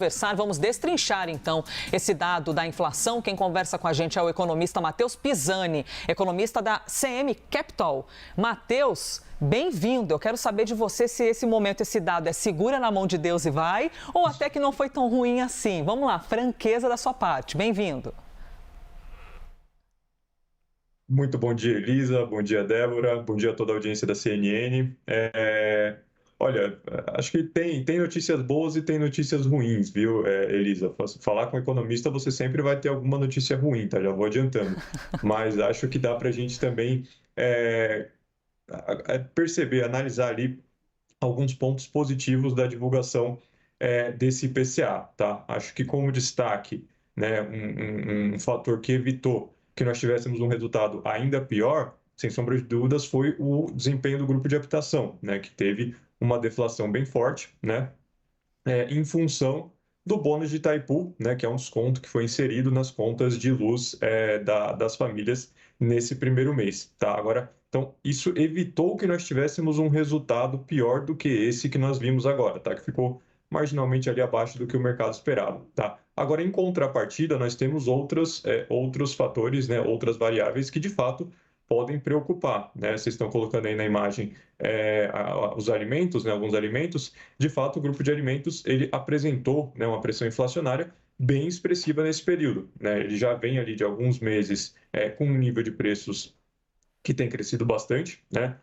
Conversar, vamos destrinchar então esse dado da inflação. Quem conversa com a gente é o economista Matheus Pisani, economista da CM Capital. Matheus, bem-vindo. Eu quero saber de você se esse momento, esse dado é segura na mão de Deus e vai, ou até que não foi tão ruim assim. Vamos lá, franqueza da sua parte. Bem-vindo. Muito bom dia, Elisa. Bom dia, Débora. Bom dia a toda a audiência da CNN. Olha, acho que tem notícias boas e tem notícias ruins, viu, Elisa? Falar com economista, você sempre vai ter alguma notícia ruim, tá? Já vou adiantando. Mas acho que dá para a gente também perceber, analisar ali alguns pontos positivos da divulgação desse IPCA, tá? Acho que como destaque, né, um fator que evitou que nós tivéssemos um resultado ainda pior, sem sombra de dúvidas, foi o desempenho do grupo de habitação, né, que teve uma deflação bem forte, né, em função do bônus de Itaipu, né, que é um desconto que foi inserido nas contas de luz das famílias nesse primeiro mês, tá? Agora, então, isso evitou que nós tivéssemos um resultado pior do que esse que nós vimos agora, tá? Que ficou marginalmente ali abaixo do que o mercado esperava, tá? Agora, em contrapartida, nós temos outros fatores, né, outras variáveis que, de fato, podem preocupar, né? Vocês estão colocando aí na imagem os alimentos, né, alguns alimentos. De fato, o grupo de alimentos ele apresentou, né, uma pressão inflacionária bem expressiva nesse período, né? Ele já vem ali de alguns meses com um nível de preços que tem crescido bastante, né?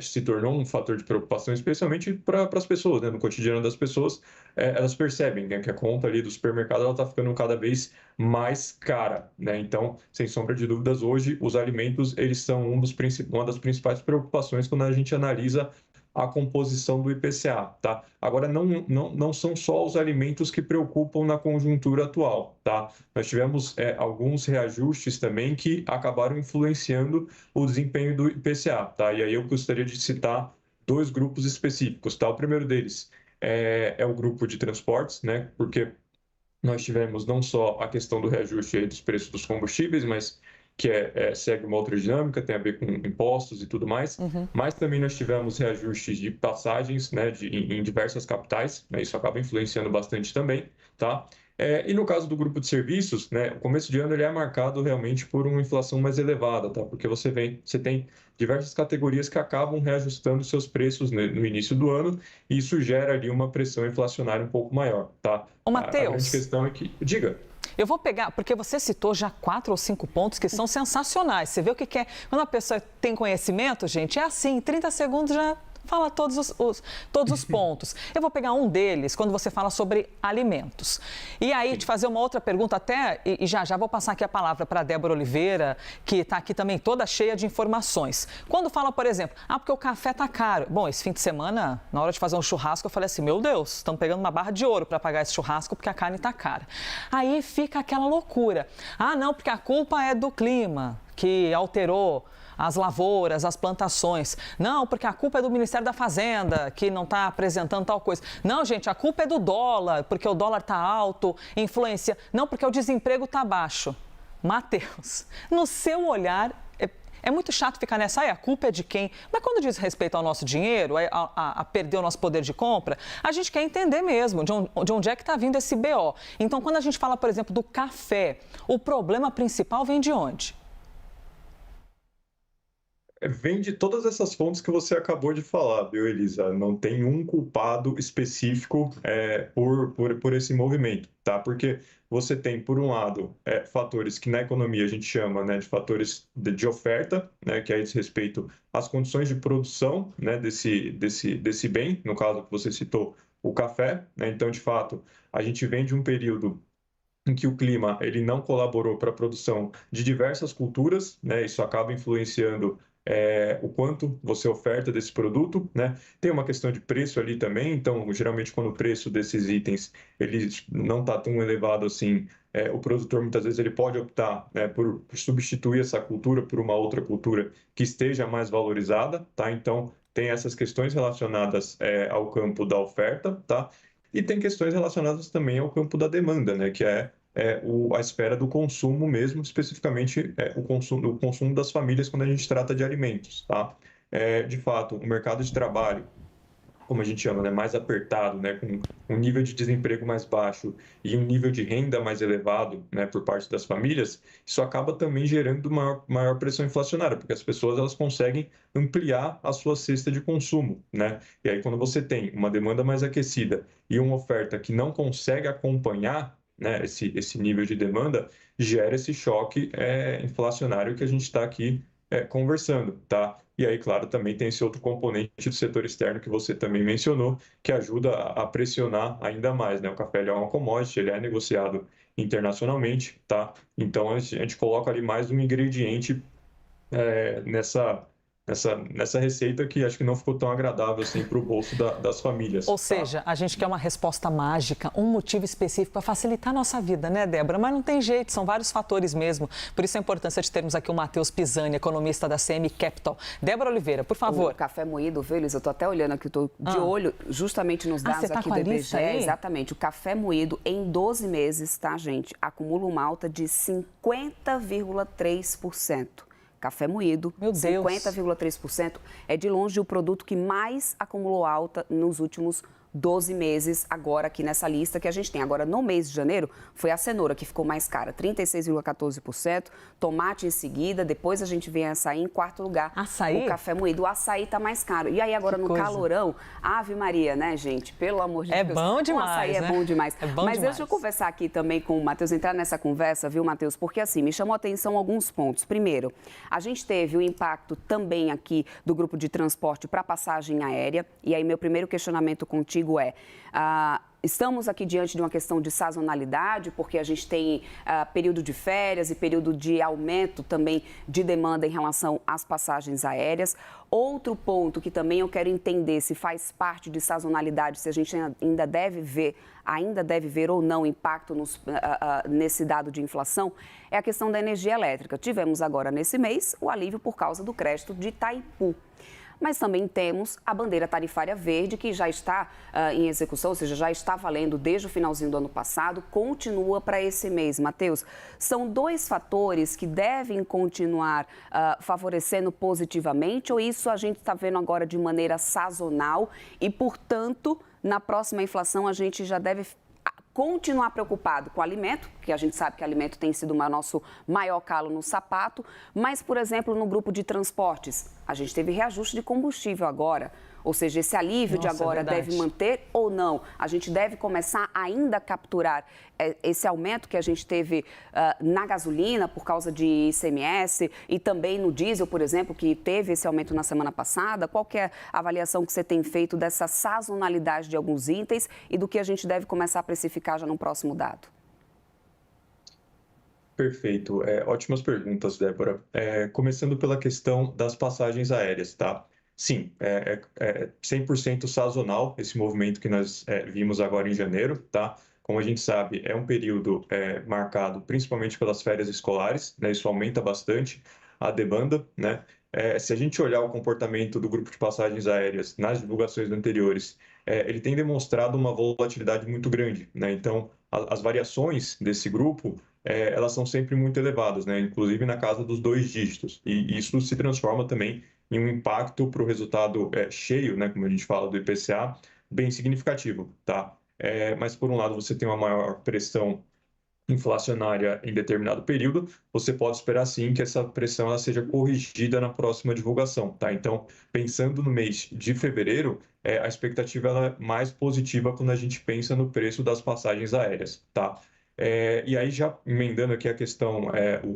Se tornou um fator de preocupação, especialmente para as pessoas, né? No cotidiano das pessoas, elas percebem, né, que a conta ali do supermercado ela está ficando cada vez mais cara, né? Então, sem sombra de dúvidas, hoje os alimentos eles são uma das principais preocupações quando a gente analisa a composição do IPCA, tá? Agora, não são só os alimentos que preocupam na conjuntura atual, tá? Nós tivemos alguns reajustes também que acabaram influenciando o desempenho do IPCA, tá? E aí eu gostaria de citar dois grupos específicos, tá? O primeiro deles é o grupo de transportes, né? Porque nós tivemos não só a questão do reajuste aí dos preços dos combustíveis, mas que segue uma outra dinâmica, tem a ver com impostos e tudo mais, mas também nós tivemos reajustes de passagens, né, em diversas capitais, né, isso acaba influenciando bastante também, tá? E no caso do grupo de serviços, né, o começo de ano ele é marcado realmente por uma inflação mais elevada, tá? Porque você tem diversas categorias que acabam reajustando seus preços, né, no início do ano, e isso gera ali uma pressão inflacionária um pouco maior, tá? Ô, A grande Matheus, questão é que... Diga. eu vou pegar, porque você citou já 4 ou 5 pontos que são sensacionais. Você vê o que é. Quando a pessoa tem conhecimento, gente, é assim, em 30 segundos já fala todos os pontos. Eu vou pegar um deles quando você fala sobre alimentos. E aí, te fazer uma outra pergunta até, e já vou passar aqui a palavra para a Débora Oliveira, que está aqui também toda cheia de informações. Quando fala, por exemplo, porque o café está caro. Bom, esse fim de semana, na hora de fazer um churrasco, eu falei assim, meu Deus, estamos pegando uma barra de ouro para pagar esse churrasco porque a carne está cara. Aí fica aquela loucura. Não, porque a culpa é do clima, que alterou as lavouras, as plantações. Não, porque a culpa é do Ministério da Fazenda, que não está apresentando tal coisa. Não, gente, a culpa é do dólar, porque o dólar está alto, influencia. Não, porque o desemprego está baixo. Matheus, no seu olhar, é muito chato ficar nessa, a culpa é de quem? Mas quando diz respeito ao nosso dinheiro, a perder o nosso poder de compra, a gente quer entender mesmo de onde é que está vindo esse BO. Então, quando a gente fala, por exemplo, do café, o problema principal vem de onde? Vem de todas essas fontes que você acabou de falar, viu, Elisa? Não tem um culpado específico por esse movimento, tá? Porque você tem, por um lado, fatores que na economia a gente chama, né, de fatores de oferta, né, que aí diz respeito às condições de produção, né, desse bem, no caso que você citou, o café, né? Então, de fato, a gente vem de um período em que o clima ele não colaborou para a produção de diversas culturas, né? Isso acaba influenciando o quanto você oferta desse produto, né? Tem uma questão de preço ali também, então geralmente quando o preço desses itens ele não está tão elevado assim, o produtor muitas vezes ele pode optar, né, por substituir essa cultura por uma outra cultura que esteja mais valorizada, tá? Então tem essas questões relacionadas ao campo da oferta, tá? E tem questões relacionadas também ao campo da demanda, né? Que a esfera do consumo mesmo, especificamente o consumo das famílias quando a gente trata de alimentos, tá? De fato, o mercado de trabalho como a gente chama, né, mais apertado, né, com um nível de desemprego mais baixo e um nível de renda mais elevado, né, por parte das famílias, isso acaba também gerando maior pressão inflacionária, porque as pessoas elas conseguem ampliar a sua cesta de consumo, né? E aí quando você tem uma demanda mais aquecida e uma oferta que não consegue acompanhar, né, esse nível de demanda, gera esse choque inflacionário que a gente está aqui conversando, tá? E aí, claro, também tem esse outro componente do setor externo que você também mencionou, que ajuda a pressionar ainda mais, né? O café ele é uma commodity, ele é negociado internacionalmente, tá? Então, a gente coloca ali mais um ingrediente nessa receita que acho que não ficou tão agradável assim para o bolso das famílias. Ou seja, a gente quer uma resposta mágica, um motivo específico para facilitar a nossa vida, né, Débora? Mas não tem jeito, são vários fatores mesmo. Por isso a importância de termos aqui o Matheus Pisani, economista da CM Capital. Débora Oliveira, por favor. O café moído, viu, Elis? Eu estou até olhando aqui, estou de olho justamente nos dados você tá aqui com do a lista IBGE. aí? Exatamente. O café moído em 12 meses, tá, gente? Acumula uma alta de 50,3%. Café moído, meu Deus, 50,3%, é de longe o produto que mais acumulou alta nos últimos 12 meses, agora aqui nessa lista que a gente tem. Agora, no mês de janeiro, foi a cenoura que ficou mais cara, 36,14%, tomate em seguida, depois a gente vem açaí em quarto lugar. Açaí? O café moído, o açaí tá mais caro. E aí agora no calorão, Ave Maria, né, gente? Pelo amor de Deus. É bom demais, o açaí né? É bom demais. É bom Mas demais. deixa eu conversar aqui também com o Matheus, entrar nessa conversa, viu, Matheus? Porque assim, me chamou a atenção alguns pontos. Primeiro, a gente teve o impacto também aqui do grupo de transporte para passagem aérea. E aí meu primeiro questionamento contigo é... estamos aqui diante de uma questão de sazonalidade, porque a gente tem período de férias e período de aumento também de demanda em relação às passagens aéreas. Outro ponto que também eu quero entender se faz parte de sazonalidade, se a gente ainda deve ver ou não impacto nesse dado de inflação, é a questão da energia elétrica. Tivemos agora nesse mês o alívio por causa do crédito de Itaipu. Mas também temos a bandeira tarifária verde, que já está em execução, ou seja, já está valendo desde o finalzinho do ano passado, continua para esse mês. Matheus, são dois fatores que devem continuar favorecendo positivamente, ou isso a gente está vendo agora de maneira sazonal e, portanto, na próxima inflação a gente já deve continuar preocupado com o alimento, que a gente sabe que alimento tem sido o nosso maior calo no sapato, mas, por exemplo, no grupo de transportes, a gente teve reajuste de combustível agora, ou seja, esse alívio de agora deve manter ou não? A gente deve começar ainda a capturar esse aumento que a gente teve na gasolina por causa de ICMS e também no diesel, por exemplo, que teve esse aumento na semana passada. Qual que é a avaliação que você tem feito dessa sazonalidade de alguns itens e do que a gente deve começar a precificar já no próximo dado? Perfeito. Ótimas perguntas, Débora. Começando pela questão das passagens aéreas, tá? Sim, é 100% sazonal esse movimento que nós vimos agora em janeiro, tá? Como a gente sabe, é um período marcado principalmente pelas férias escolares, né? Isso aumenta bastante a demanda, né? Se a gente olhar o comportamento do grupo de passagens aéreas nas divulgações anteriores, ele tem demonstrado uma volatilidade muito grande, né? Então, as variações desse grupo, elas são sempre muito elevadas, né? Inclusive na casa dos 2 dígitos. E isso se transforma também em um impacto para o resultado cheio, né? Como a gente fala do IPCA, bem significativo, tá? Mas, por um lado, você tem uma maior pressão inflacionária em determinado período, você pode esperar sim que essa pressão ela seja corrigida na próxima divulgação, tá? Então, pensando no mês de fevereiro, a expectativa ela é mais positiva quando a gente pensa no preço das passagens aéreas, tá? E aí, já emendando aqui a questão,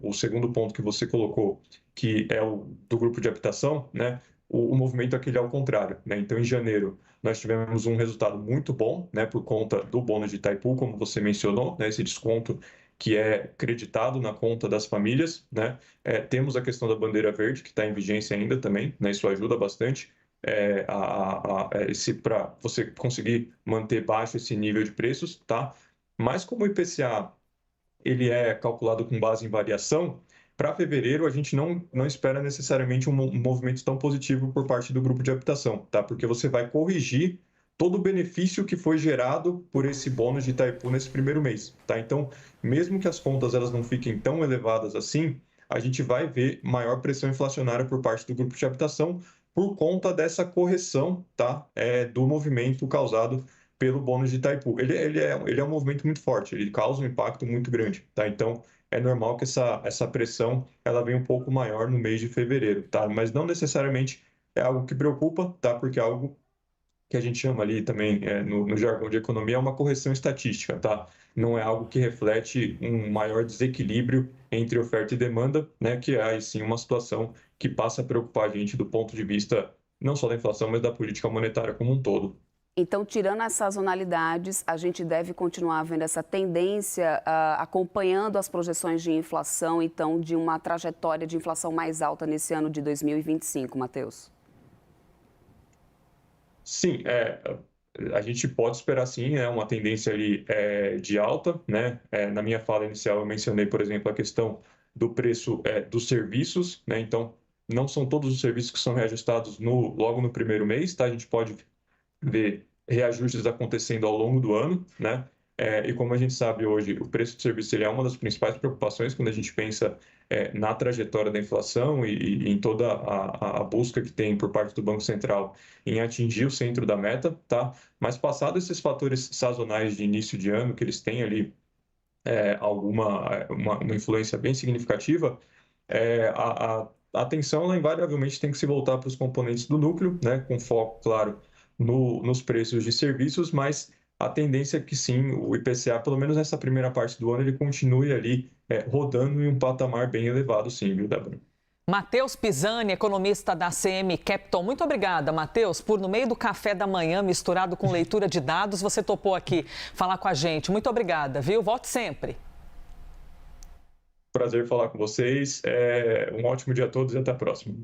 o segundo ponto que você colocou, que é o do grupo de habitação, né? O movimento aqui é ao contrário, né? Então, em janeiro, nós tivemos um resultado muito bom, né? Por conta do bônus de Itaipu, como você mencionou, né? Esse desconto que é creditado na conta das famílias, né? Temos a questão da bandeira verde, que está em vigência ainda também, né? Isso ajuda bastante para você conseguir manter baixo esse nível de preços, tá? Mas como o IPCA ele é calculado com base em variação, para fevereiro a gente não espera necessariamente um movimento tão positivo por parte do grupo de habitação, tá? Porque você vai corrigir todo o benefício que foi gerado por esse bônus de Itaipu nesse primeiro mês, tá? Então, mesmo que as contas elas não fiquem tão elevadas assim, a gente vai ver maior pressão inflacionária por parte do grupo de habitação, por conta dessa correção, tá? Do movimento causado pelo bônus de Itaipu. Ele é um movimento muito forte, ele causa um impacto muito grande, tá? Então, é normal que essa pressão ela venha um pouco maior no mês de fevereiro, tá? Mas não necessariamente é algo que preocupa, tá? Porque é algo que a gente chama ali também, no jargão de economia, é uma correção estatística, tá? Não é algo que reflete um maior desequilíbrio entre oferta e demanda, né? Que é, aí sim, uma situação que passa a preocupar a gente do ponto de vista não só da inflação, mas da política monetária como um todo. Então, tirando as sazonalidades, a gente deve continuar vendo essa tendência, acompanhando as projeções de inflação, então, de uma trajetória de inflação mais alta nesse ano de 2025, Matheus? Sim, a gente pode esperar sim, uma tendência ali de alta, né? Na minha fala inicial eu mencionei, por exemplo, a questão do preço dos serviços, né? Então, não são todos os serviços que são reajustados logo no primeiro mês, tá? A gente pode ver reajustes acontecendo ao longo do ano, né? E como a gente sabe hoje, o preço do serviço ele é uma das principais preocupações quando a gente pensa na trajetória da inflação e em toda a busca que tem por parte do Banco Central em atingir o centro da meta, tá? Mas passado esses fatores sazonais de início de ano, que eles têm ali uma influência bem significativa, a atenção ela invariavelmente tem que se voltar para os componentes do núcleo, né? Com foco, claro, nos preços de serviços, mas a tendência é que sim, o IPCA, pelo menos nessa primeira parte do ano, ele continue ali rodando em um patamar bem elevado, sim, viu, Débora? Matheus Pisani, economista da CM Capital. Muito obrigada, Matheus, por no meio do café da manhã, misturado com leitura de dados, você topou aqui falar com a gente. Muito obrigada, viu? Volte sempre. Prazer falar com vocês. Um ótimo dia a todos e até a próxima.